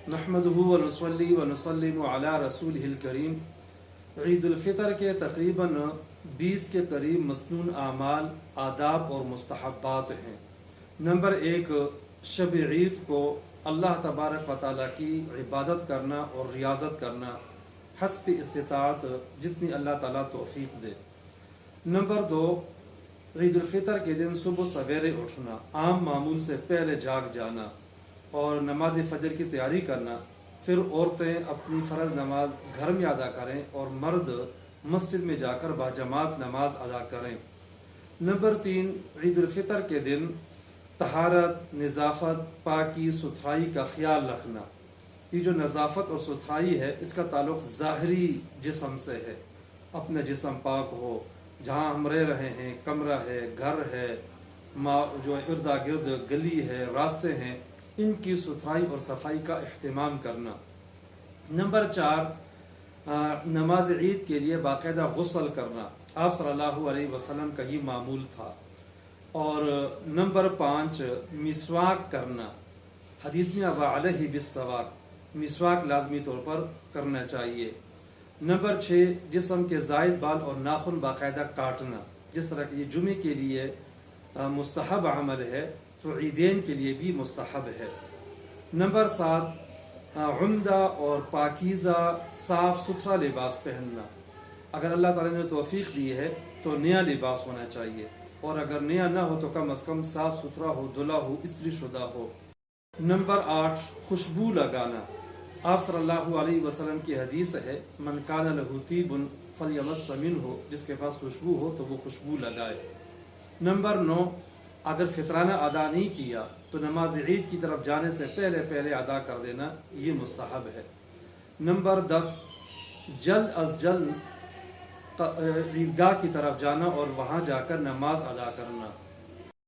نحمدہ و نصلی و نسلم علی رسولہ الکریم۔ عید الفطر کے تقریباً 20 کے قریب مسنون اعمال، آداب اور مستحبات ہیں۔ نمبر 1، شب عید کو اللہ تبارک و تعالیٰ کی عبادت کرنا اور ریاضت کرنا حسب استطاعت، جتنی اللہ تعالیٰ توفیق دے۔ نمبر 2، عید الفطر کے دن صبح سویرے اٹھنا، عام معمول سے پہلے جاگ جانا اور نماز فجر کی تیاری کرنا۔ پھر عورتیں اپنی فرض نماز گھر میں ادا کریں اور مرد مسجد میں جا کر باجماعت نماز ادا کریں۔ نمبر 3، عید الفطر کے دن طہارت، نظافت، پاکی ستھرائی کا خیال رکھنا۔ یہ جو نظافت اور ستھرائی ہے، اس کا تعلق ظاہری جسم سے ہے۔ اپنا جسم پاک ہو، جہاں ہم رہ رہے ہیں، کمرہ ہے، گھر ہے، جو ارد گرد گلی ہے، راستے ہیں، ان کی ستھرائی اور صفائی کا اہتمام کرنا۔ نمبر 4، نماز عید کے لیے باقاعدہ غسل کرنا، آپ صلی اللہ علیہ وسلم کا ہی معمول تھا۔ اور نمبر 5، مسواک کرنا، حدیث میں وعلیہ بالسواک، مسواک لازمی طور پر کرنا چاہیے۔ نمبر 6، جسم کے زائد بال اور ناخن باقاعدہ کاٹنا، جس طرح کہ یہ جمعے کے لیے مستحب عمل ہے تو عیدین کے لیے بھی مستحب ہے۔ نمبر 7، عمدہ اور پاکیزہ صاف ستھرا لباس پہننا۔ اگر اللہ تعالیٰ نے توفیق دی ہے تو نیا لباس ہونا چاہیے، اور اگر نیا نہ ہو تو کم از کم صاف ستھرا ہو، دھلا ہو، استری شدہ ہو۔ نمبر 8، خوشبو لگانا، آپ صلی اللہ علیہ وسلم کی حدیث ہے، من کان لہ طیب فلیمس منہ، جس کے پاس خوشبو ہو تو وہ خوشبو لگائے۔ نمبر 9، اگر فطرانہ ادا نہیں کیا تو نماز عید کی طرف جانے سے پہلے ادا کر دینا، یہ مستحب ہے۔ نمبر 10، جلد از جلد عیدگاہ کی طرف جانا اور وہاں جا کر نماز ادا کرنا۔